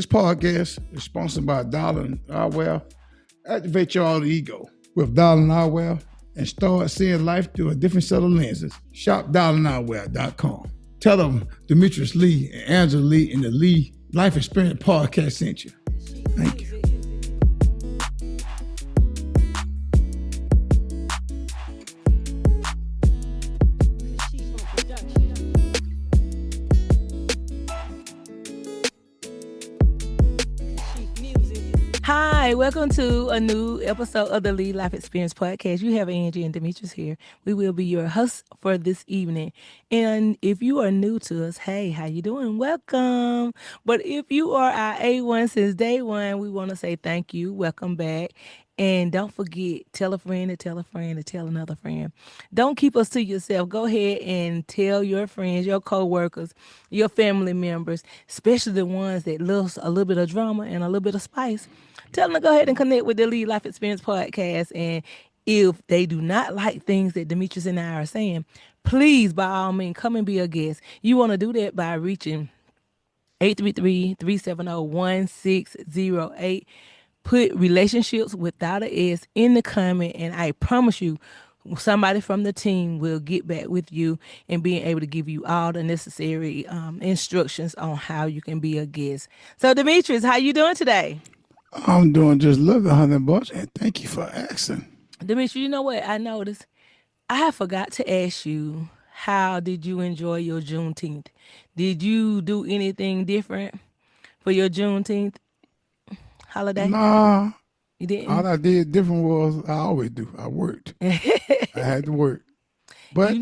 This podcast is sponsored by Dalin Outwell. Activate your alter ego with Dalin Outwell and start seeing life through a different set of lenses. Shop DalinOutwell.com. Tell them Demetrius Lee and Angela Lee in the Lee Life Experience Podcast sent you. Thank you. Hi, welcome to a new episode of the Lee Life Experience Podcast. You have Angie and Demetrius here. We will be your hosts for this evening. And if you are new to us, hey, how you doing? Welcome. But if you are our A1 since day one, we want to say thank you. Welcome back. And don't forget, tell a friend to tell a friend to tell another friend. Don't keep us to yourself. Go ahead and tell your friends, your co-workers, your family members, especially the ones that love a little bit of drama and a little bit of spice. Tell them to go ahead and connect with the Lead Life Experience Podcast. And if they do not like things that Demetrius and I are saying, please, by all means, come and be a guest. You want to do that by reaching 833-370-1608. Put relationships without an S in the comment, and I promise you, somebody from the team will get back with you and being able to give you all the necessary instructions on how you can be a guest. So, Demetrius, how you doing today? I'm doing just lovely, $100, and thank you for asking. Demetrius, you know what I noticed? I forgot to ask you, how did you enjoy your Juneteenth? Did you do anything different for your Juneteenth holiday? Nah, You didn't? all I did different was I always do. I worked. I had to work, but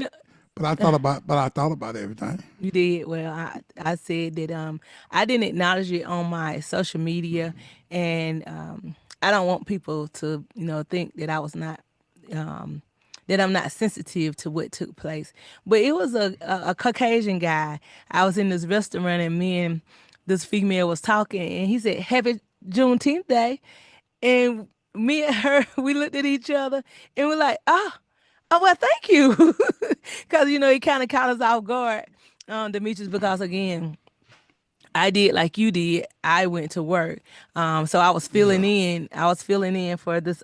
I thought about everything. You did. Well, I said that I didn't acknowledge it on my social media, and I don't want people to think that I was not that I'm not sensitive to what took place. But it was a Caucasian guy. I was in this restaurant, and me and this female was talking, and he said, "Happy Juneteenth Day," and me and her, we looked at each other, and we're like, "Oh, well, thank you," because he kind of caught us off guard, Demetrius, because again, I did like you did. I went to work, so I was filling in. I was filling in for this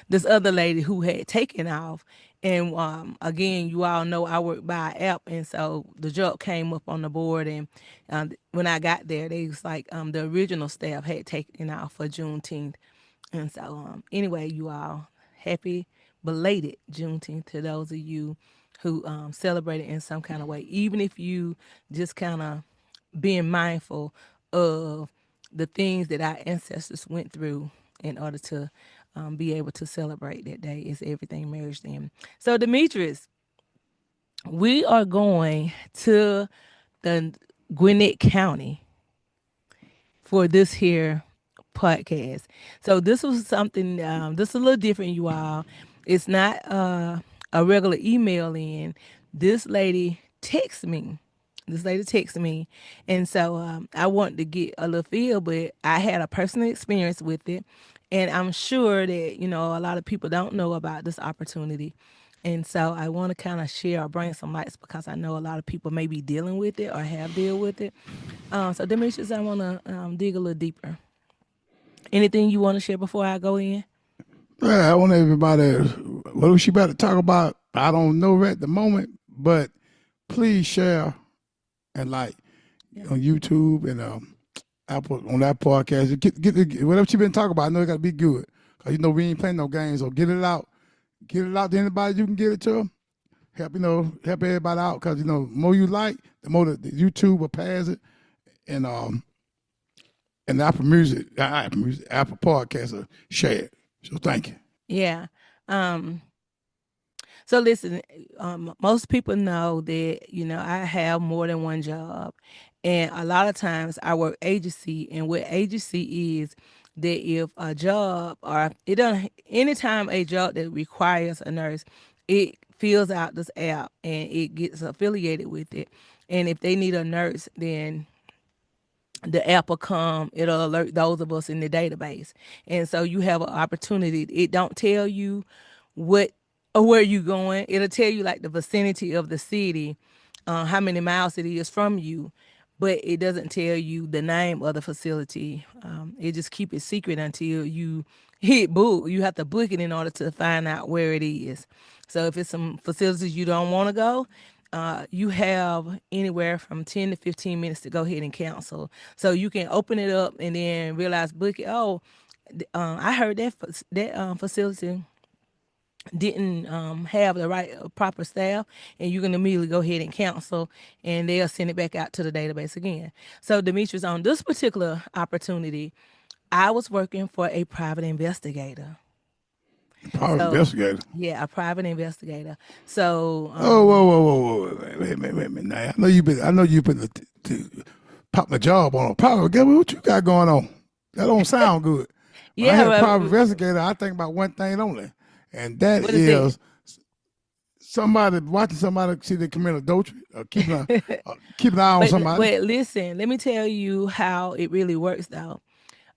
this other lady who had taken off, and again, you all know I work by app, and so the job came up on the board, and when I got there, they was like the original staff had taken off for Juneteenth, and so anyway, you all, happy belated Juneteenth to those of you who celebrate it in some kind of way, even if you just kind of being mindful of the things that our ancestors went through in order to be able to celebrate that day is everything merged in. So, Demetrius, we are going to the Gwinnett County for this here podcast. So this was something, this is a little different, you all. It's not a regular email in. This lady texted me. And so I wanted to get a little feel, but I had a personal experience with it. And I'm sure that, a lot of people don't know about this opportunity. And so I want to kind of share or bring some lights because I know a lot of people may be dealing with it or have dealt with it. So Demetrius, I want to dig a little deeper. Anything you want to share before I go in? Yeah, I want everybody, what was she about to talk about? I don't know at the moment, but please share and like on YouTube and Apple on that podcast. Get whatever she been talking about. I know it got to be good because we ain't playing no games. So get it out to anybody you can get it to. Help everybody out because the more you like, the more the YouTube will pass it, and Apple Music, Apple Podcasts will share it. So thank you. Yeah. So listen, most people know that, I have more than one job. And a lot of times I work agency, and what agency is that if a job or anytime a job that requires a nurse, it fills out this app and it gets affiliated with it. And if they need a nurse, then the app will come, it'll alert those of us in the database. And so you have an opportunity. It don't tell you what or where you going. It'll tell you like the vicinity of the city, how many miles it is from you. but it doesn't tell you the name of the facility. It just keep it secret until you hit book. You have to book it in order to find out where it is. So if it's some facilities you don't want to go, you have anywhere from 10 to 15 minutes to go ahead and cancel. So you can open it up and then realize book it. Oh, I heard that facility didn't have the right proper staff, and you can immediately go ahead and cancel, and they'll send it back out to the database again. So Demetrius, on this particular opportunity, I was working for a private investigator. Private So investigator. yeah, a private investigator. So Oh, whoa. Wait a minute, wait a minute. Now, I know you've been to pop my job on a private. What you got going on? That don't sound good. When I yeah, hear private well, investigator, I think about one thing only, and that what is that? is somebody watching somebody see they commit adultery, or keeping an eye on somebody. But listen, let me tell you how it really works though.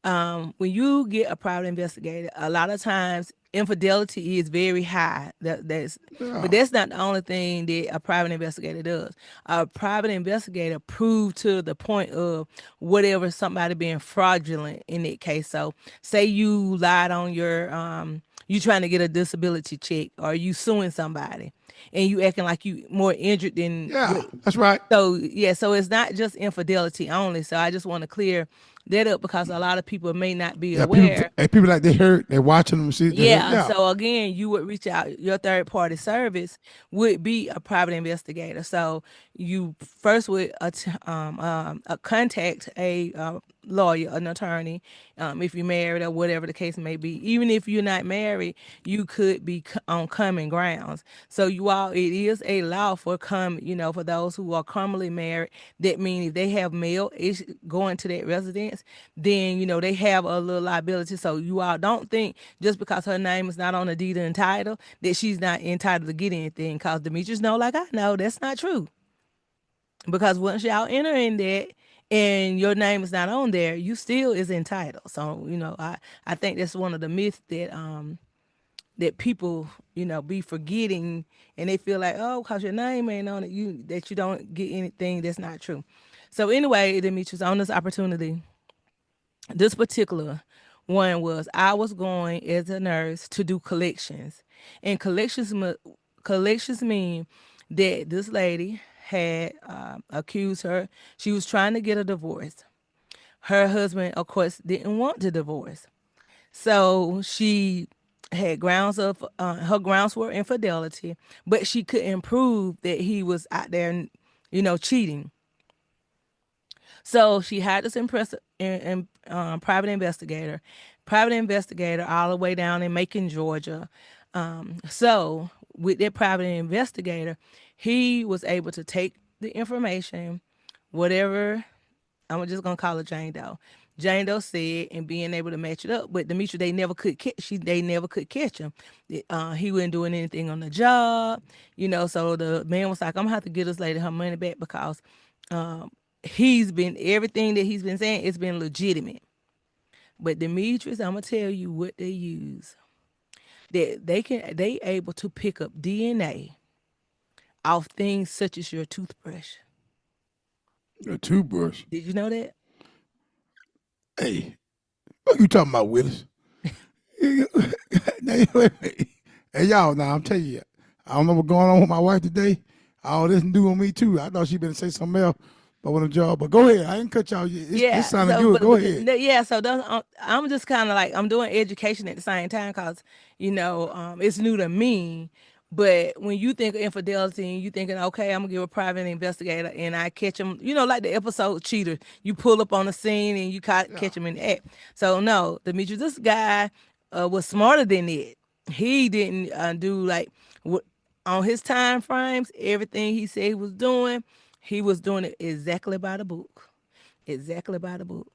When you get a private investigator, a lot of times infidelity is very high. But Yeah, that's not the only thing that a private investigator does. A private investigator proved to the point of whatever somebody being fraudulent in that case. So say you lied on you trying to get a disability check, or you suing somebody and you acting like you more injured than yeah, what. that's right. So yeah, so it's not just infidelity only. So I just want to clear that up because a lot of people may not be Yeah, people aware. and people like they hurt, they watching them see they hurt. Yeah, Yeah, so again, you would reach out. Your third party service would be a private investigator. So you first would contact a lawyer, an attorney, if you're married or whatever the case may be. Even if you're not married, you could be on common grounds. So you all, it is a law for for those who are commonly married. That means if they have male going to that residence, then they have a little liability. So you all don't think just because her name is not on the deed and title that she's not entitled to get anything. Cause Demetrius know, like I know, that's not true. Because once y'all enter in that and your name is not on there, you still is entitled. So I think that's one of the myths that people be forgetting, and they feel like, oh, cause your name ain't on it, you don't get anything. That's not true. So anyway, Demetrius, on this opportunity, this particular one was I was going as a nurse to do collections, and collections mean that this lady had accused her. She was trying to get a divorce. Her husband, of course, didn't want the divorce, so she had grounds of her grounds were infidelity, but she couldn't prove that he was out there, cheating. So she had this private investigator all the way down in Macon, Georgia. So with that private investigator, he was able to take the information, whatever. I'm just gonna call her Jane Doe. Jane Doe said, and being able to match it up. But Demetri, they never could catch. They never could catch him. He wasn't doing anything on the job, So the man was like, "I'm gonna have to get this lady her money back because he's been everything that he's been saying. It's been legitimate." But Demetrius, I'm gonna tell you what they use. That they able to pick up DNA off things such as your toothbrush. a toothbrush. Did you know that? Hey, what you talking about, Willis? Hey, y'all, now I'm telling you, I don't know what's going on with my wife today. All this do on me too. I thought she better say something else about the job, but go ahead. I ain't cut y'all. It's Yeah. sounding So, good. Go ahead. yeah. So I'm just kind of like I'm doing education at the same time because it's new to me. But when you think of infidelity and you thinking, okay, I'm gonna give a private investigator and I catch him, like the episode Cheater, you pull up on the scene and you Yeah. catch him in the act. So no, Demetrius, this guy was smarter than it. He didn't do like what on his time frames. Everything he said he was doing it exactly by the book, exactly by the book.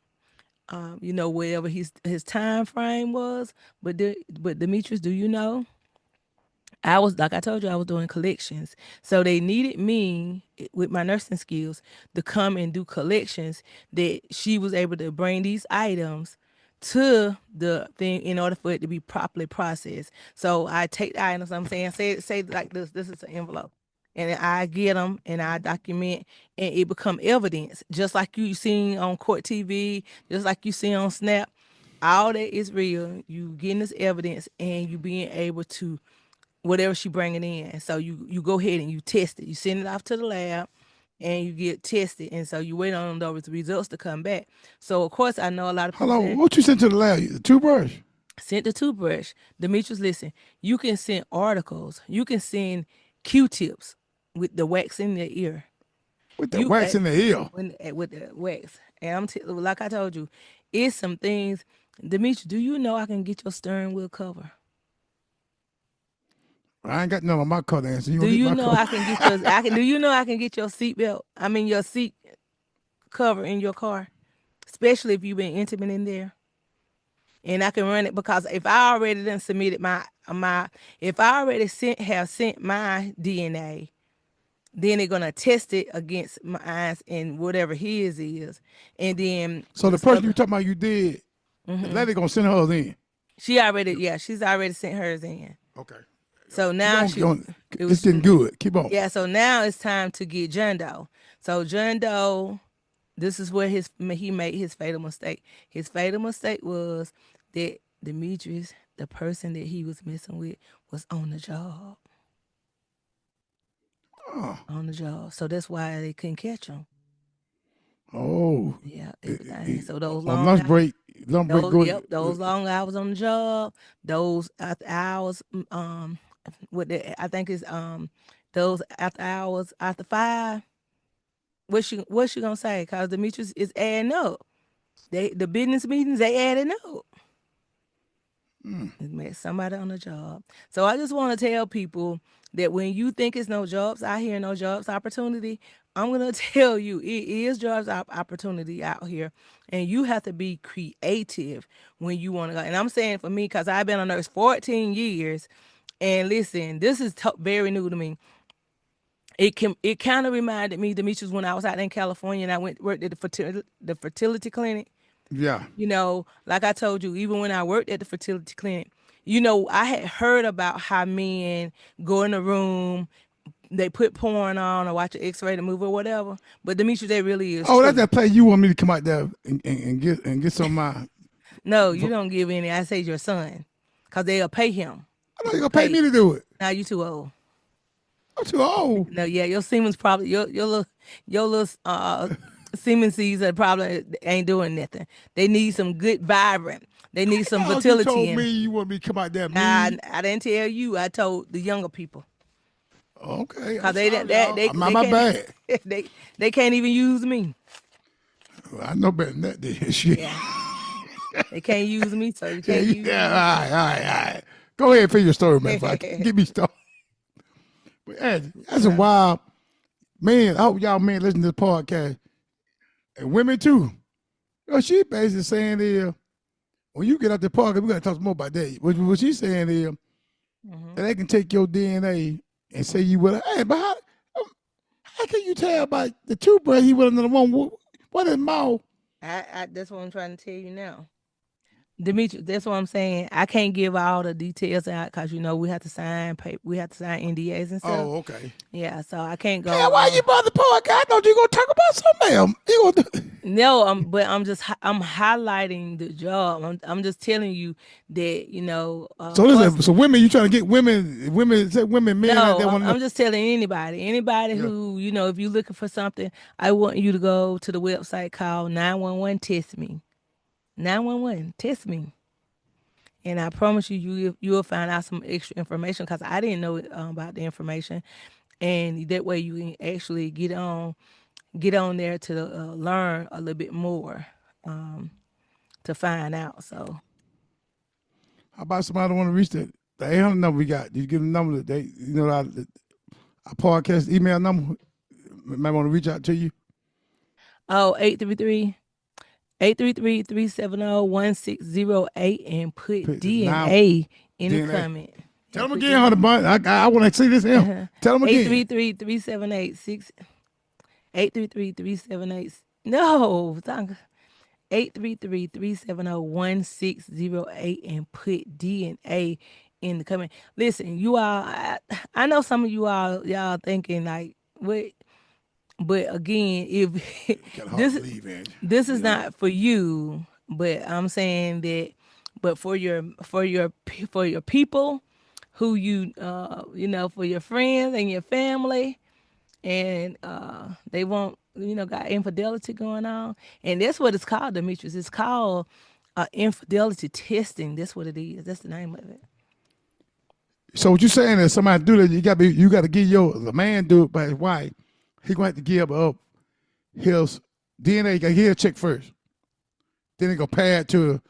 Whatever his time frame was. But Demetrius, do you know? I was like I told you, I was doing collections, so they needed me with my nursing skills to come and do collections. That she was able to bring these items to the thing in order for it to be properly processed. So I take the items. I'm saying, say like this. This is an envelope. and I get them and I document, and it become evidence, just like you seen on court TV, just like you see on Snap. All that is real. You getting this evidence, and you being able to whatever she bringing in. So you go ahead and you test it. You send it off to the lab, and you get tested, and so you wait on those results to come back. So of course, I know a lot of Hold people on, say what you sent to the lab? The toothbrush send the toothbrush. Demetrius, listen, you can send articles. You can send Q-tips with the wax in the ear. with that You wax in the ear. with the wax, and like I told you, it's some things. Demetrius, do you know I can get your steering wheel cover? I ain't got none on my car answer. You Do gonna get you my know car? I can get your? I can. Do you know I can get your seatbelt? I mean your seat cover in your car, especially if you've been intimate in there. And I can run it because if I already done submitted if I already have sent my DNA, then they're gonna test it against mine and whatever his is, and then So the the person you other. talking about you did, the lady gonna send hers in. She's already sent hers in. Okay. So Keep now on she going. it It's was getting good. Keep on. yeah. So now it's time to get John Doe. So John Doe, this is where he made his fatal mistake. His fatal mistake was that Demetrius, the person that he was messing with, was on the job. Oh, On the job. So that's why they couldn't catch him. oh. Yeah, It- everything. it- So those on long hours, lunch break, go. those long hours on the job, those after hours, I think it's those after hours after 5. What's she gonna say? Cause Demetrius is adding up. The business meetings they adding up. It met somebody on the job. So I just want to tell people that when you think it's no jobs out here, no jobs opportunity, I'm gonna tell you it is opportunity out here, and you have to be creative when you want to go. And I'm saying for me, cause I've been a nurse 14 years, and listen, this is very new to me. It kind of reminded me, Demetrius, when I was out in California and I went worked at the fertility clinic. Yeah. Like I told you, even when I worked at the fertility clinic, I had heard about how men go in the room, they put porn on or watch an X-rated movie or whatever. But Demetrius, that really is Oh, that's true. that play you want me to come out there and get some of my. No, you don't give any. I say your son, cause they'll pay him I know you're to gonna pay pay. me to do it. Now you too old. I'm too old. No, yeah, your semen's probably your little semen seeds that probably ain't doing nothing. They need some good vibrant. They need some Oh, you fertility told in me 'em. you want me to come out there, Nah, me. I didn't tell you. I told the younger people. Okay, I'm Cause they sorry, they y'all. they, My, they my can't bad. they can't even use me. I know better than that. Then. Shit. Yeah, they can't use me, so you Yeah, can't use yeah. All me. right, all right, all right. Go ahead and finish your story, man. If I can get me started. But that's a No. wild man. I hope y'all men listen to this podcast and women too. She basically saying is when you get out the park, we're gonna talk some more about that. What she's saying is that they can take your DNA and say you would. Hey, but how can you tell about the toothbrush he was another one? What is mouth? That's what I'm trying to tell you now. Demetrius, that's what I'm saying. I can't give all the details out because we have to sign paper, we have to sign NDAs and stuff. Oh, okay. Yeah, so I can't Hey, go why you on. brought the podcast? I thought you were gonna talk about something else. You gonna No, but I'm highlighting the job. I'm just telling you that So of course. listen, so women, you trying to get women, men out No, there I'm, want to know. I'm just telling anybody Yeah. who if you're looking for something, I want you to go to the website called 911 Test Me. 911 Test Me. And I promise you'll find out some extra information because I didn't know about the information, and that way you can actually get on there to learn a little bit more to find out. So How about somebody want to reach the 800 number we got? You give them the number that they, our podcast email number. Might want to reach out to you. oh 833-370-1608 and put Put the Now DNA in the DNA. comment. Tell Yeah, them put again, Hunter DNA. Bun. I want to see this here. Tell them again. 833-378-6 833-378 no 833-370-1608 and put DNA in the coming. Listen, you all, I know some of you all, y'all thinking like, wait, but again, if Kind of hard to this believe in, this you is know. not for you, but I'm saying that, but for your people, who you for your friends and your family, and they want got infidelity going on, and that's what it's called, Demetrius. It's called infidelity testing. That's what it is. That's the name of it. So what you saying is somebody do that, you got to give the man do it by his wife. He gonna have to give up his DNA. He'll check first. Then he gonna pay it to.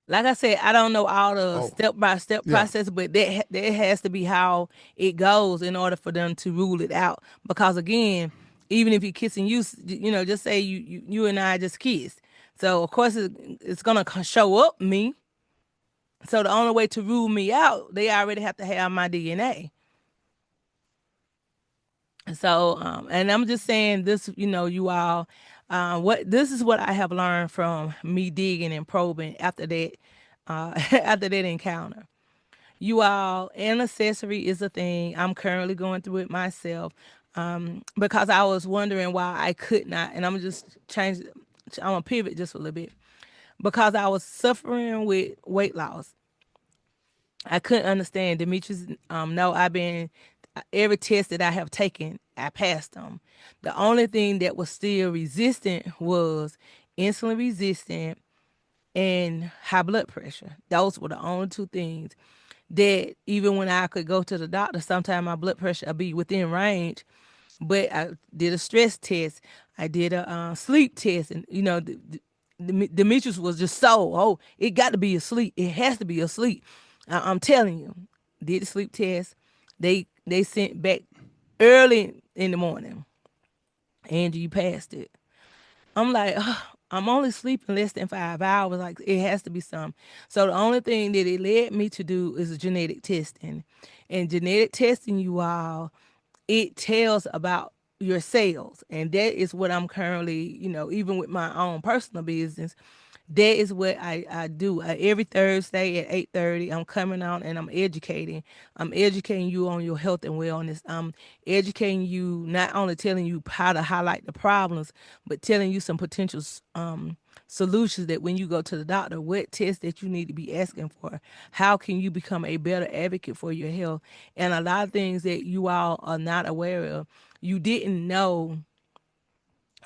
Like I said, I don't know all the Oh, step by step yeah. process, but that has to be how it goes in order for them to rule it out. Because again, even if you're kissing you, just say you and I just kissed. So of course it's gonna show up me. So the only way to rule me out, they already have to have my DNA. So, and I'm just saying this, you all, what this is what I have learned from me digging and probing after that, after that encounter. You all, an accessory is a thing. I'm currently going through it myself, because I was wondering why I could not, and I'm just change. I'm gonna pivot just a little bit because I was suffering with weight loss. I couldn't understand. Demetrius, no, I've been every test that I have taken, I passed them. The only thing that was still resistant was insulin resistant and high blood pressure. Those were the only two things that even when I could go to the doctor, sometimes my blood pressure would be within range. But I did a stress test. I did a sleep test, and Demetrius was just it got to be asleep. It has to be asleep. I'm telling you, did the sleep test. They sent back early in the morning. Angie, you passed it. I'm like, "Ugh, I'm only sleeping less than 5 hours. Like it has to be some." So the only thing that it led me to do is genetic testing, and genetic testing, you all, it tells about your cells, and that is what I'm currently, even with my own personal business, that is what I do. Every Thursday at 8:30, I'm coming out and I'm educating. I'm educating you on your health and wellness. I'm educating you, not only telling you how to highlight the problems, but telling you some potential solutions that when you go to the doctor, what tests that you need to be asking for. How can you become a better advocate for your health? And a lot of things that you all are not aware of. You didn't know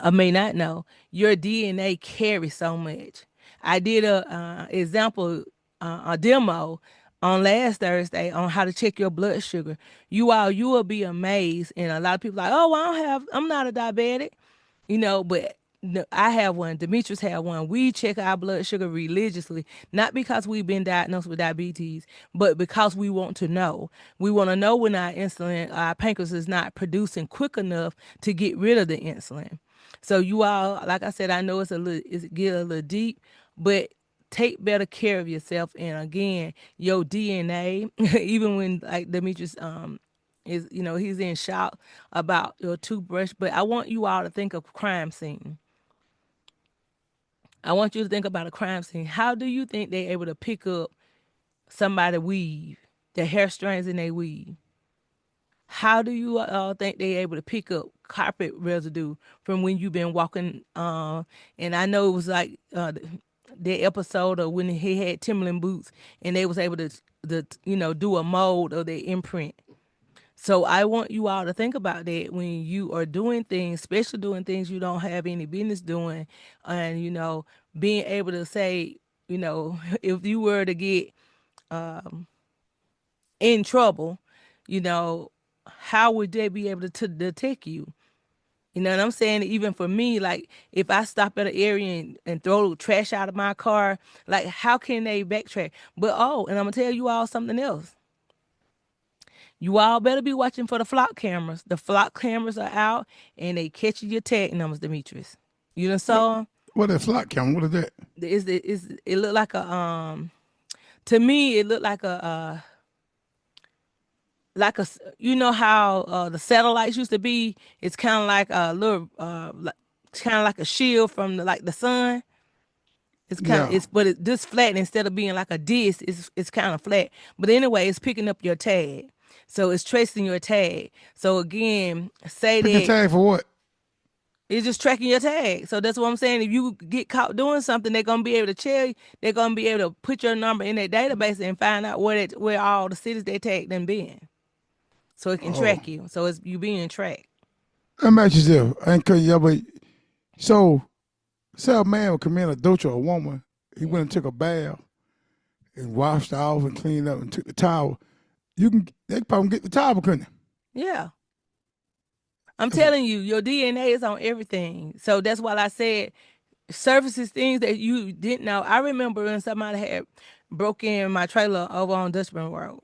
or may not know, your DNA carries so much. I did a demo on last Thursday on how to check your blood sugar. You will be amazed. And a lot of people like, oh, I'm not a diabetic, but no, I have one. Demetrius had one. We check our blood sugar religiously, not because we've been diagnosed with diabetes, but because we want to know. We want to know when our pancreas is not producing quick enough to get rid of the insulin. So you all, like I said, I know it's get a little deep, but take better care of yourself. And again, your DNA, even when like Demetrius is, he's in shock about your toothbrush. But I want you all to think of crime scene. I want you to think about a crime scene. How do you think they're able to pick up somebody weave, the hair strands in their weave? How do you think they're able to pick up carpet residue from when you've been walking? And I know it was like the episode of when he had Timberland boots, and they was able to do a mold of their imprint. So I want you all to think about that when you are doing things, especially doing things you don't have any business doing, and being able to say, if you were to get in trouble, you know, how would they be able to detect you? You know what I'm saying? Even for me, like if I stop at an area and throw trash out of my car, like how can they backtrack? But and I'm gonna tell you all something else. You all better be watching for the flock cameras. The flock cameras are out and they catching your tag numbers, Demetrius. You done What? saw 'em? What is flock camera? What is that? It looked like to me it looked like you know how the satellites used to be. It's kind of like a little kind of like a shield from the sun. It's kind of Yeah. it's but it this flat instead of being like a disc, it's kind of flat. But anyway, it's picking up your tag. So it's tracing your tag. So again, say Picking that tag for what? it's just tracking your tag. So that's what I'm saying. If you get caught doing something, they're gonna be able to tell you. They're gonna be able to put your number in their database and find out where all the cities they tagged them been, so it can Oh, track you. So it's you being tracked. let me ask you this. I ain't cutting you up, but so, say a man would commit adultery or a woman, he went and took a bath and washed off and cleaned up and took the towel. They could probably get the towel, couldn't they? Yeah, I'm That's, telling you, your DNA is on everything. So that's why I said services, things that you didn't know. I remember when somebody had broke in my trailer over on Dutchman Road,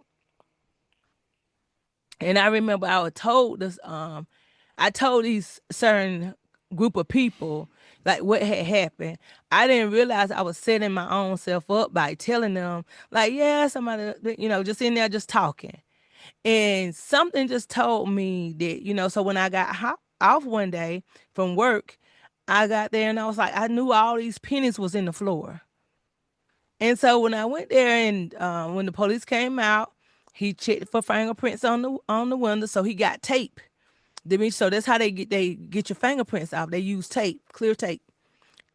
and I remember I told these certain group of people like what had happened. I didn't realize I was setting my own self up by telling them like, yeah, somebody, just in there just talking. And something just told me that, so when I got off one day from work, I got there and I was like, I knew all these pennies was in the floor. And so when I went there and when the police came out, he checked for fingerprints on the window, so he got tape. So that's how they get your fingerprints off. They use tape, clear tape,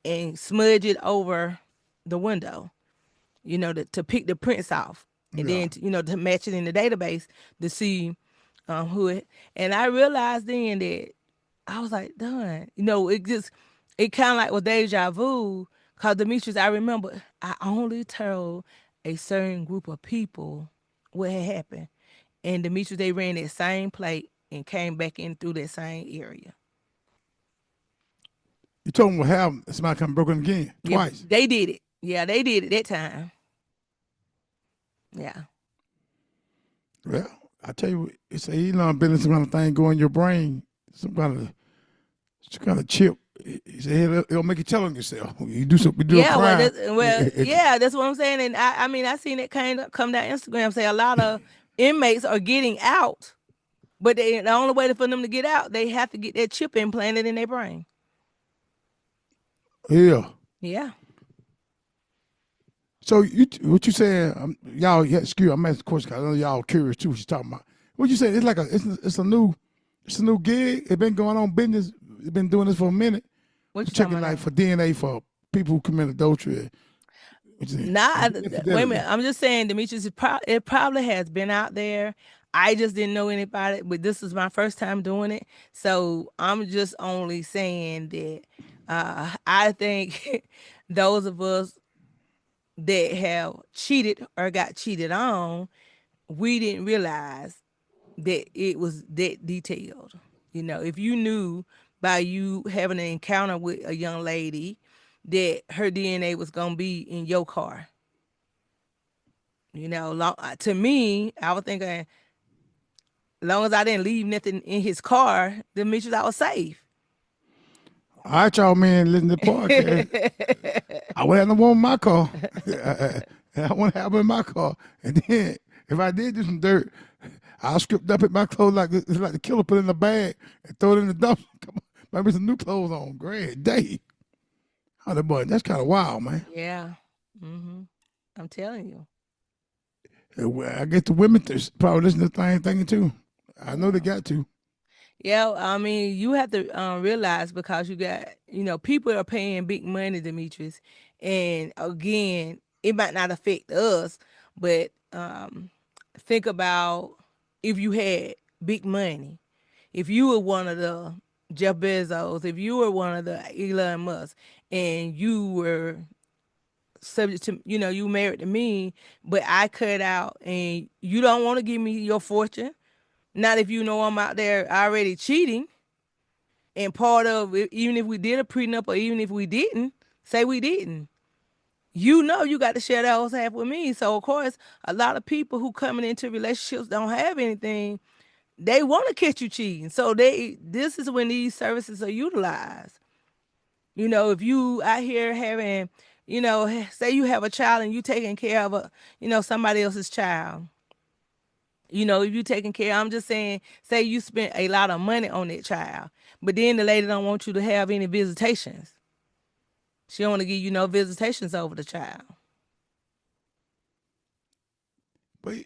and smudge it over the window, to pick the prints off, and yeah. then to match it in the database to see who it. And I realized then that I was like, done. It kind of like was deja vu. Cause Demetrius, I remember I only told a certain group of people what had happened, and Demetrius they ran that same plate and came back in through that same area. You told them what happened. Somebody come broken again Yeah, twice. they did it. Yeah, they did it that time. Yeah. Well, I tell you, it's been some kind of thing go in your brain, some kind of chip. He said it'll make you tell on yourself. You do a Yeah, crime. yeah, that's what I'm saying. And I mean, I seen it kind of come down Instagram say a lot of inmates are getting out, but the only way for them to get out, they have to get that chip implanted in their brain. Yeah. Yeah. So what you saying? Y'all, yeah, excuse. I'm asking the question 'cause I know y'all curious too. What you talking about? What you saying? It's like it's a new gig. It been going on business. It been doing this for a minute. What you talking Checking about like now? for DNA for people who commit adultery. Nah, wait a Infidelity. minute. I'm just saying, Demetrius, it probably has been out there. I just didn't know anybody, but this is my first time doing it. So I'm just only saying that I think those of us that have cheated or got cheated on, we didn't realize that it was that detailed. If you knew by you having an encounter with a young lady that her DNA was gonna be in your car, to me, I was thinking, long as I didn't leave nothing in his car, then Mitchell, I was safe. All right, y'all man, listen to the podcast. I would have no one in my car. I want to have them in my car. And then if I did do some dirt, I'll strip up at my clothes like it's like the killer put it in a bag and throw it in the dumpster. Come on, maybe some new clothes on. Great day. Oh, that boy, that's kind of wild, man. Yeah. hmm I'm telling you. I guess the women probably listen to the same thing too. I know they Yeah. got to. Yeah, I mean, you have to realize because you got, people are paying big money, Demetrius, and again, it might not affect us, but think about if you had big money, if you were one of the Jeff Bezos, if you were one of the Elon Musk, and you were subject to, you married to me, but I cut out, and you don't want to give me your fortune. Not if you know I'm out there already cheating. And part of it, even if we did a prenup or even if we didn't, say we didn't, you got to share that whole half with me. So of course, a lot of people who coming into relationships don't have anything. They want to catch you cheating. So this is when these services are utilized. If you out here having, say you have a child and you taking care of somebody else's child. If you taking care, I'm just saying, say you spent a lot of money on that child, but then the lady don't want you to have any visitations. She don't want to give you no visitations over the child. But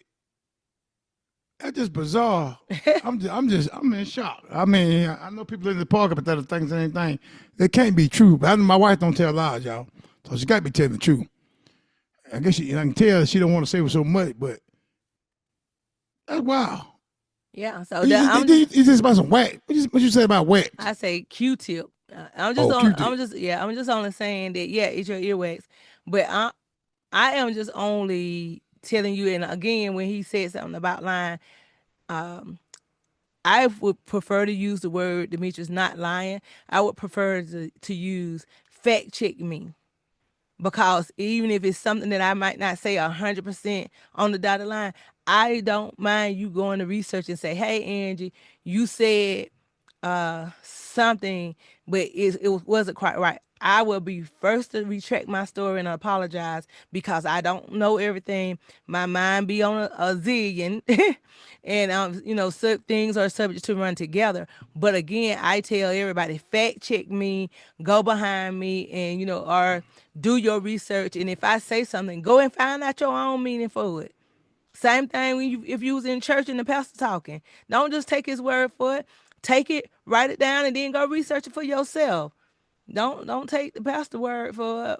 that's just bizarre. I'm in shock. I mean, I know people in the park about that things and anything. It can't be true. But I know my wife don't tell lies, y'all. So she got to be telling the truth. I guess I can tell she don't want to say so much, but that's wild. Yeah, so that I'm just, It's just about some wax. What you say about wax? I say Q-tip. Oh, Q-tip. I'm just only saying that yeah, it's your earwax, but I am just only telling you. And again, when he said something about lying, I would prefer to use the word Demetrius not lying. I would prefer to use fact check me, because even if it's something that I might not say 100% on the dotted line, I don't mind you going to research and say, "Hey, Angie, you said something, but it wasn't quite right." I will be first to retract my story and apologize, because I don't know everything. My mind be on a zillion, and things are subject to run together. But again, I tell everybody, fact check me, go behind me, and or do your research. And if I say something, go and find out your own meaning for it. Same thing if you was in church and the pastor talking. Don't just take his word for it. Take it, write it down, and then go research it for yourself. Don't take the pastor word for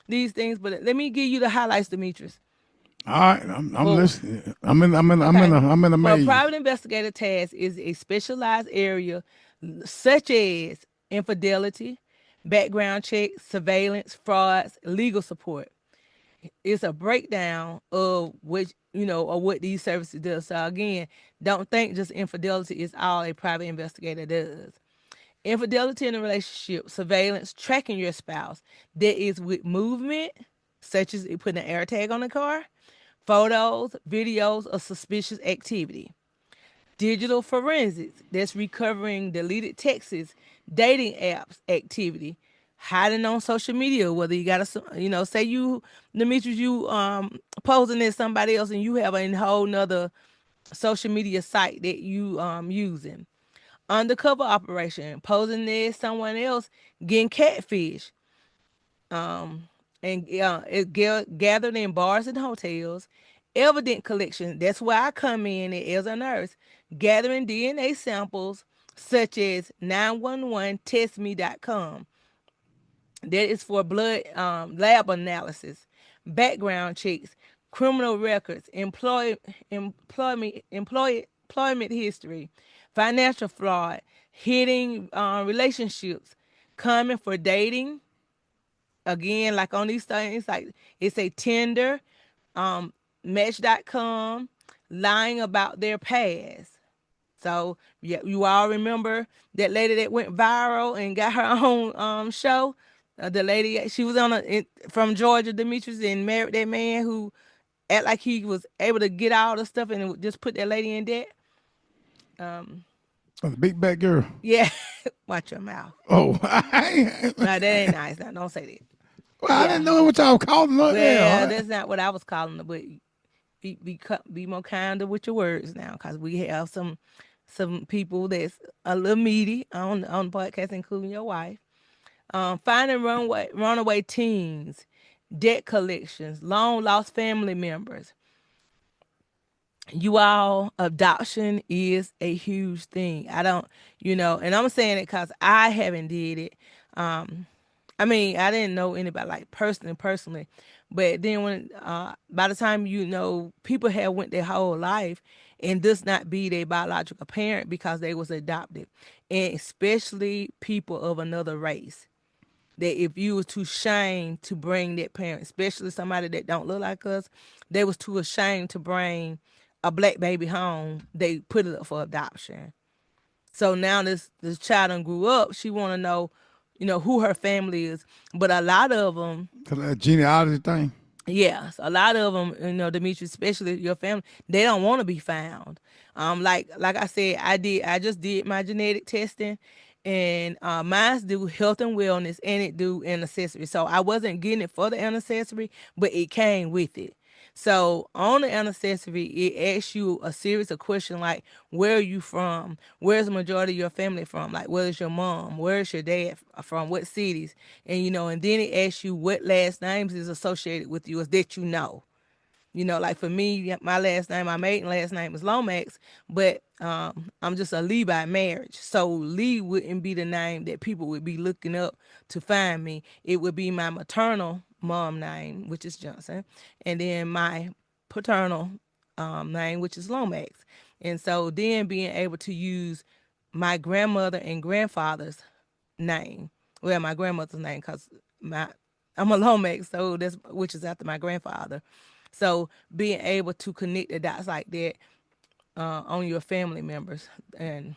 these things. But let me give you the highlights, Demetrius. All right, I'm For listening. Okay. I'm in a For a maze. private investigator task is a specialized area such as infidelity, background checks, surveillance, frauds, legal support. It's a breakdown of what these services do. So again, don't think just infidelity is all a private investigator does. Infidelity in a relationship, surveillance, tracking your spouse. That is with movement, such as putting an air tag on the car, photos, videos of suspicious activity. Digital forensics, that's recovering deleted texts, dating apps activity, hiding on social media, whether you got to, say you, Demetrius, you posing as somebody else and you have a whole nother social media site that you using. Undercover operation, posing as someone else, getting catfish, and gathered in bars and hotels. Evidence collection, that's where I come in as a nurse, gathering DNA samples such as 911testme.com. That is for blood lab analysis, background checks, criminal records, employment history, financial fraud, hitting relationships, coming for dating. Again, like on these things, like it's a Tinder, um, Match.com, lying about their past. So yeah, you all remember that lady that went viral and got her own show. The lady, she was from Georgia, Demetrius, and married that man who act like he was able to get all the stuff and just put that lady in debt. Oh, the big back girl. Yeah, watch your mouth. Oh, No, that ain't nice. Now, don't say that. well, I didn't Yeah. know what y'all calling her. Well, Yeah, that's not what I was calling her, but be more kinder with your words now, because we have some people that's a little meaty on the podcast, including your wife. Finding runaway teens, debt collections, long lost family members. You all, adoption is a huge thing. I don't, and I'm saying it because I haven't did it. I mean, I didn't know anybody like personally, but then when by the time people have went their whole life and does not be their biological parent because they was adopted, and especially people of another race, that if you was too ashamed to bring that parent, especially somebody that don't look like us, they was too ashamed to bring a black baby home, they put it up for adoption. So now this child done grew up. She want to know, who her family is. But a lot of them, cause that genealogy thing. yes, a lot of them, Demetrius, especially your family, they don't want to be found. Like I said, I just did my genetic testing, and mine's do health and wellness, and it do an accessory. So I wasn't getting it for the accessory, but it came with it. So on the ancestry, it asks you a series of questions like, where are you from? Where's the majority of your family from? Like, where's your mom? Where's your dad from? What cities? And and then it asks you what last names is associated with you, is that you know. Like for me, my last name, my maiden last name is Lomax, but I'm just a Lee by marriage. So Lee wouldn't be the name that people would be looking up to find me. It would be my maternal mom name, which is Johnson, and then my paternal name, which is Lomax. And so then being able to use my grandmother and grandfather's name, well, my grandmother's name, because I'm a Lomax, so that's which is after my grandfather. So being able to connect the dots like that on your family members, and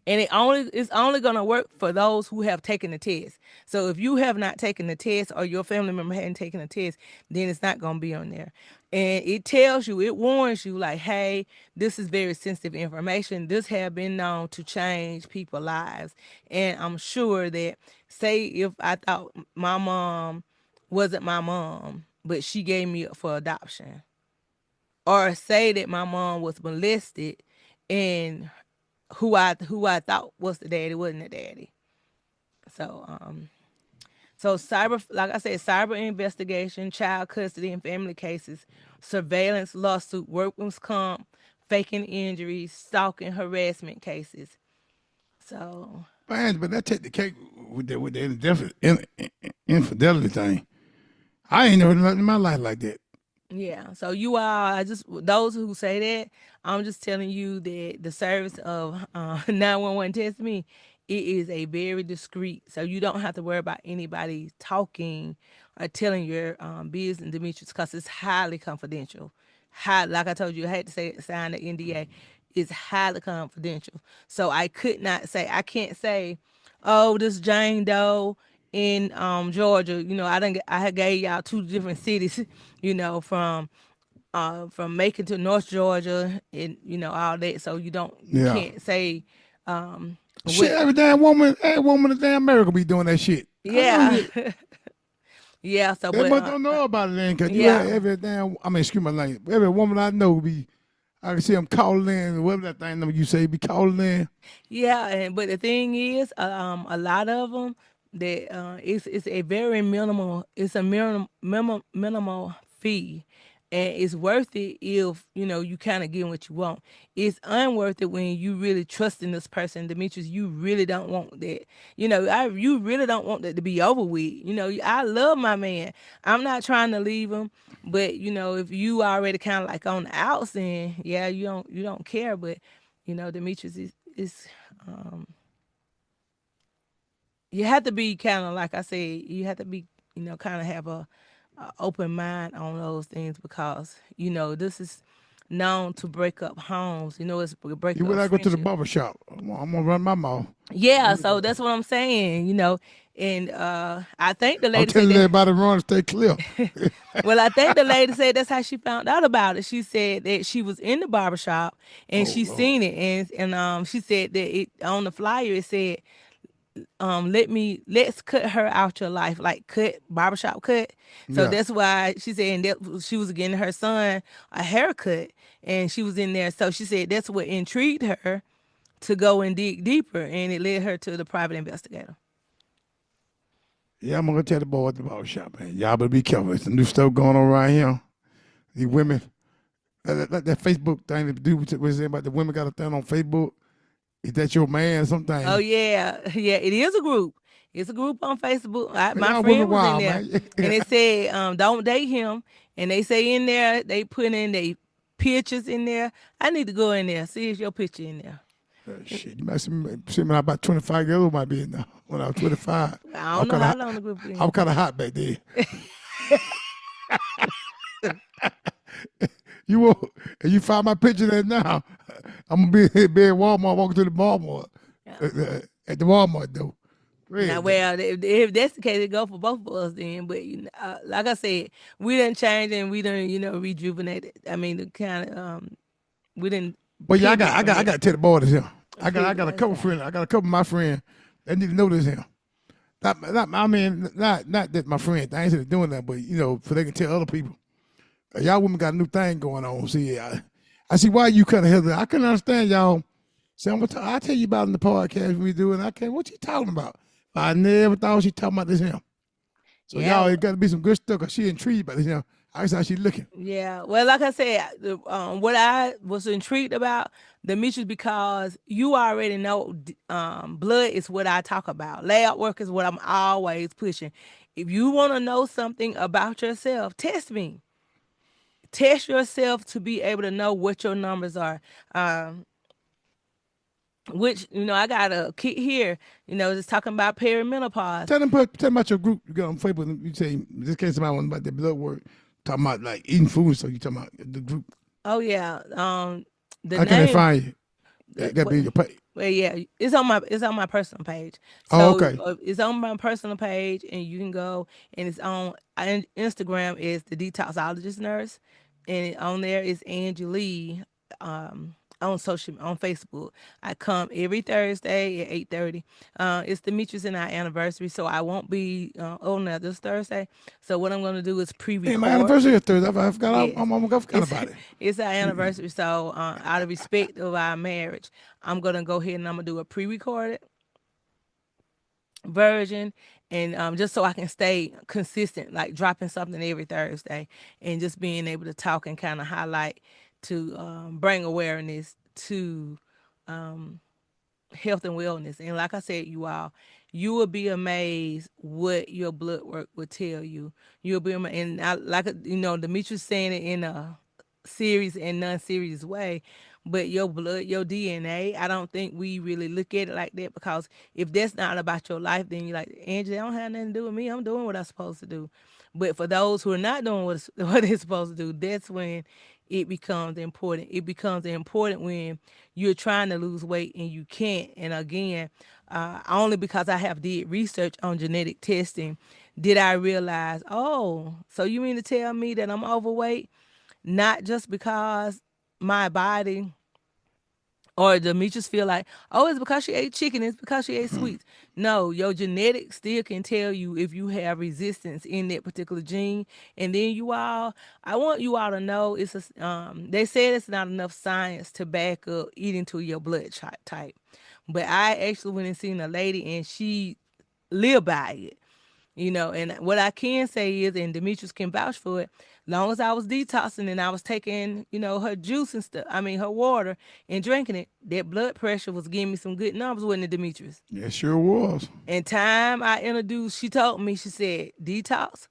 it's only gonna work for those who have taken the test. So if you have not taken the test or your family member hadn't taken the test, then it's not gonna be on there. And it tells you, it warns you like, hey, this is very sensitive information. This have been known to change people's lives. And I'm sure that, say if I thought my mom wasn't my mom, but she gave me up for adoption, or say that my mom was molested and who I thought was the daddy wasn't the daddy. So cyber, like I said, cyber investigation, child custody and family cases, surveillance, lawsuit, workman's comp, faking injuries, stalking, harassment cases. So Man, but that take the cake with the infidelity thing. I ain't never done nothing in my life like that. yeah, so you all, I just, those who say that, I'm just telling you that the service of 911 Test Me, it is a very discreet, so you don't have to worry about anybody talking or telling your business, Demetrius, because it's highly confidential. High, like I told you, I had to say sign the NDA. It's highly confidential, so I can't say, oh, this Jane Doe in Georgia. I had gave y'all two different cities. From Macon to North Georgia, and all that. So you Yeah. can't say Shit, what. every woman in damn America be doing that shit. I know Yeah, you. yeah. So, They but must don't know about it then, cause you have yeah. every damn. I mean, excuse my language. Every woman I know be. I can see them calling in, whatever that thing number you say be calling in. Yeah, but the thing is, a lot of them that it's a very minimal. It's a minimal fee, and it's worth it if you kind of get what you want. It's unworth it when you really trust in this person, Demetrius. You really don't want that. You really don't want that to be over with. I love my man. I'm not trying to leave him, but if you already kind of like on the outs, then yeah, you don't care, but. Demetrius is you have to be kind of like I said, you have to be, kind of have a open mind on those things because this is known to break up homes. It's break You when up I go to the friendship. barber shop, I'm gonna run my mouth. Yeah, so that's what I'm saying. And I think the I'm lady said telling that. everybody to run, stay clear. Well, I think the lady said that's how she found out about it. She said that she was in the barbershop and Oh she Lord. seen it, and she said that it on the flyer it said let's cut her out your life, like cut barbershop cut. So Yeah. that's why she said, and that she was getting her son a haircut, and she was in there. So she said that's what intrigued her to go and dig deeper, and it led her to the private investigator. Yeah, I'm gonna tell the boys at the barber shop, man. Y'all better be careful. There's some new stuff going on right here. These women, that Facebook thing to do with saying about the women got a thing on Facebook. Is that your man? Oh Something. yeah, yeah, it is a group. It's a group on Facebook. My Y'all women friend was in wild, there, man. and it said, "Don't date him." And they say in there, they put in their pictures in there. I need to go in there, see if your picture in there. Shit, you might see me about 25 years old might be now. When I was 25, I I don't was know kind of how hot. long the group I was been. kind of hot back then. You will, and you find my picture there now. I'm gonna be at Walmart, walking to the Walmart, Yeah. at the Walmart though. Now, Red though. well, if that's the case, it go for both of us then. But like I said, we didn't change and we didn't, rejuvenate. I mean, the kind of we didn't But yeah, pivot from I that. got to tell the boys here. I Pivot got a last couple time. friends. I got a couple of my friends that need to know this here. I mean, not that my friends. I ain't saying doing that, but so they can tell other people. Y'all women got a new thing going on. See, I see why you kind of hesitate. I couldn't understand y'all. See, I'll tell you about in the podcast we do, and I can't. What you talking about? I never thought she talking about this him. So Yeah, y'all, it got to be some good stuff because she intrigued by this him. I saw she looking. yeah. Well, like I said, what I was intrigued about Demetrius because you already know blood is what I talk about. Lab work is what I'm always pushing. If you want to know something about yourself, test me. Test yourself to be able to know what your numbers are. Um, which I got a kid here, just talking about perimenopause. Tell them about your group you got on Facebook. You say this case somebody want about the blood work, talking about like eating food. So you talking about the group. Oh yeah, the How can they name. find you? It got to be your page. Well, yeah, it's on my personal page. Oh, So okay. it's on my personal page, and you can go and it's on Instagram is the detoxologist nurse, and on there is Angie Lee. On Facebook, I come every Thursday at 8:30. It's Demetrius and I anniversary, so I won't be on there this Thursday. So what I'm gonna do is Hey, my pre-record. anniversary is Thursday. I forgot. Yes, I forgot it's about it. it's our anniversary. So out of respect of our marriage, I'm gonna go ahead and I'm gonna do a pre-recorded version, and just so I can stay consistent, like dropping something every Thursday, and just being able to talk and kind of highlight to bring awareness to health and wellness. And like I said, you will be amazed what your blood work will tell you. You'll be amazed. And Demetrius saying it in a serious and non-serious way, but your blood, your DNA, I don't think we really look at it like that, because if that's not about your life, then you're like, Angie, that don't have nothing to do with me. I'm doing what I'm supposed to do. But for those who are not doing what they're supposed to do, that's when it becomes important. It becomes important when you're trying to lose weight and you can't. And again, only because I have did research on genetic testing did I realize, oh, so you mean to tell me that I'm overweight? Not just because my body or Demetrius feel like, oh, it's because she ate chicken, it's because she ate sweets. No, your genetics still can tell you if you have resistance in that particular gene. And then I want you all to know they said it's not enough science to back up eating to your blood type. But I actually went and seen a lady and she lived by it. And what I can say is, and Demetrius can vouch for it, long as I was detoxing and I was taking, her juice and stuff, I mean, her water and drinking it, that blood pressure was giving me some good numbers, wasn't it, Demetrius? Yeah, sure was. And time I introduced, she told me, she said, detox,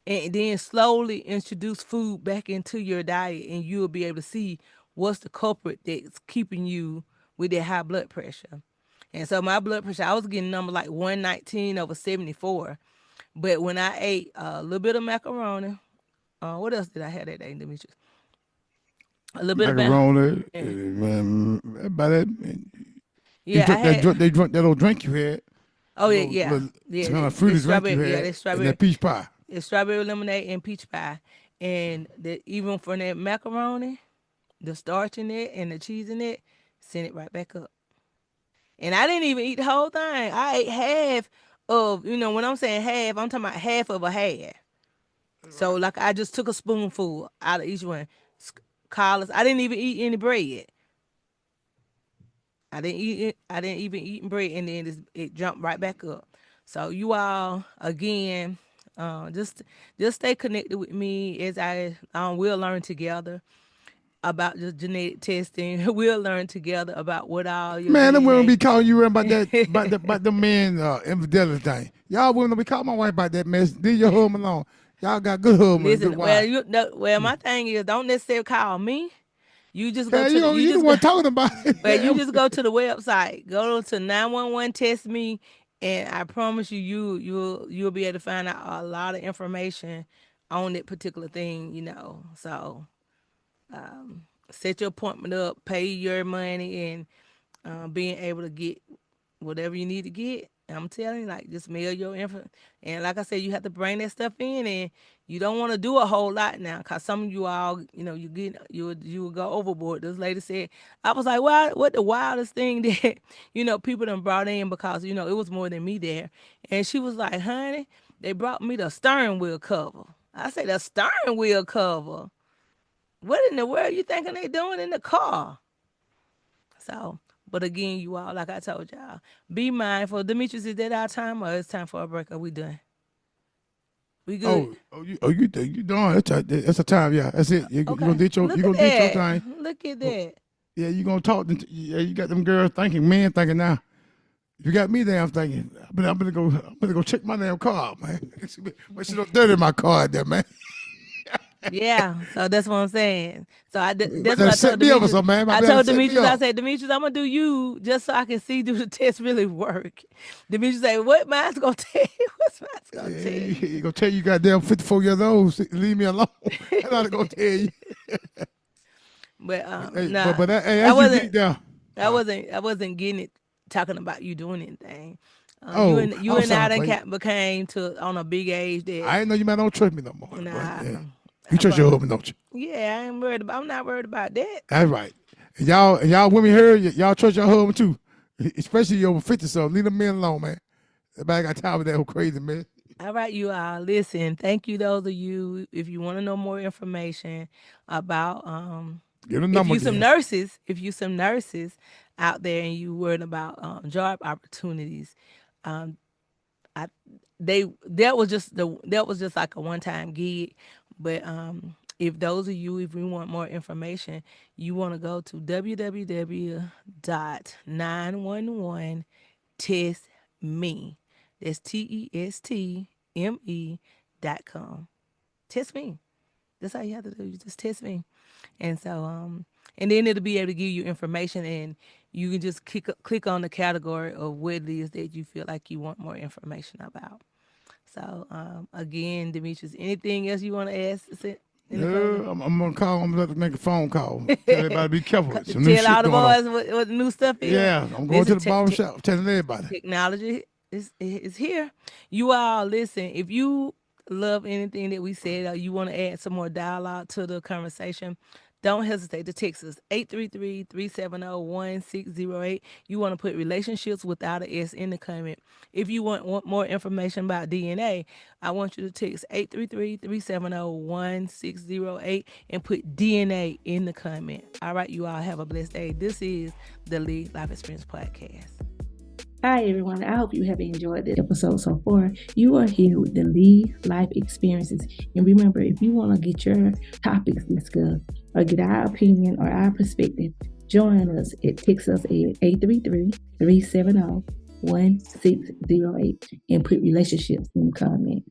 and then slowly introduce food back into your diet, and you'll be able to see what's the culprit that's keeping you with that high blood pressure. And so my blood pressure, I was getting numbers like 119 over 74. But when I ate a little bit of macaroni, what else did I have that day, Demetrius? A little bit of Macaroni, yeah, about that. You yeah, I drunk that had. drink. They drunk that little drink you had. Oh yeah, yeah, Little yeah. kind of It's fruity drink you strawberry. Yeah, had, that's and that strawberry. peach pie. It's strawberry lemonade and peach pie, and even for that macaroni, the starch in it and the cheese in it, send it right back up. And I didn't even eat the whole thing. I ate half of. When I'm saying half, I'm talking about half of a half. So Right. like I just took a spoonful out of each one. Collars. I didn't even eat any bread. I didn't eat it. I didn't even eat bread, and then it jumped right back up. So you all again, just stay connected with me as we'll learn together about the genetic testing. We'll learn together about what all your Man, them women be DNA. calling you about that, about the men infidelity thing. Y'all women be calling my wife about that mess. Leave your husband alone. Y'all got good husbands, good Listen, well, wives. my thing is, don't necessarily call me. You just go Hell, to the you you the just go one talking about it. Well, you just go to the website, go to 911 test me, and I promise you, you'll be able to find out a lot of information on that particular thing. So set your appointment up, pay your money, and being able to get whatever you need to get. I'm telling you, like, just mail your info. And like I said, you have to bring that stuff in, and you don't want to do a whole lot now, cause some of you all, you will go overboard. This lady said, I was like, wow, what the wildest thing that people done brought in, because it was more than me there. And she was like, honey, they brought me the steering wheel cover. I say the steering wheel cover. What in the world you thinking they doing in the car? So, but again, you all, like I told y'all, be mindful. Demetrius, is that our time or it's time for a break? Are we done? We good? You done? That's a time. Yeah, that's it. You Okay. gonna ditch your Look you at gonna ditch your that. thing. Look at Well, that. yeah, you gonna talk. Yeah, you got them girls thinking, men thinking now. You got me there. I'm thinking, I'm gonna go check my damn car out, man. But she don't dirty my car out there, man. Yeah, so that's what I'm saying. So But that's what that I set told me up or Demetrius. something, man. My I man told set me Demetrius, I up. said, Demetrius, I'm gonna do you just so I can see do the test really work. Demetrius said, what mine's gonna tell you? What's mine's gonna tell you? He gonna tell you goddamn 54 years old. Leave me alone. That's all they gonna tell you. But Hey, nah, hey, I that's unique wasn't there. I wasn't getting it talking about you doing anything. Oh, You I'm and I sorry, done boy. became to on a big age that I didn't know you might don't trust me no more. But nah. you trust your husband, don't you? Yeah, I ain't worried about. I'm not worried about that. That's right. And y'all women here, y'all trust your husband too. Especially you over 50 something. Leave them men alone, man. Everybody got time with that whole crazy man. All right, you all. Listen, thank you, those of you. If you want to know more information about, Get a number again. if you some nurses out there and you worried about job opportunities, I that was just like a one time gig, but if those of you, if you want more information, you want to go to www.911testme. That's TESTME.com. Test me. That's all you have to do. You just test me. And so and then it'll be able to give you information, and you can just click on the category of what it is that you feel like you want more information about. So again, Demetrius, anything else you want to ask in the closing? No, I'm gonna call. I'm gonna make a phone call. Tell everybody be careful. Some new Tell shit all the going on. boys what the new stuff is. Yeah, I'm going to Listen, the barber shop telling everybody. technology is here. You all listen. If you love anything that we said, or you want to add some more dialogue to the conversation, don't hesitate to text us 833-370-1608. You want to put relationships without an S in the comment. If you want more information about DNA, I want you to text 833-370-1608 and put DNA in the comment. All right, you all have a blessed day. This is the Lead Life Experience Podcast. Hi, everyone. I hope you have enjoyed this episode so far. You are here with the Lead Life Experiences. And remember, if you want to get your topics discussed or get our opinion or our perspective, join us text us at 833-370-1608 and put relationships in the comment.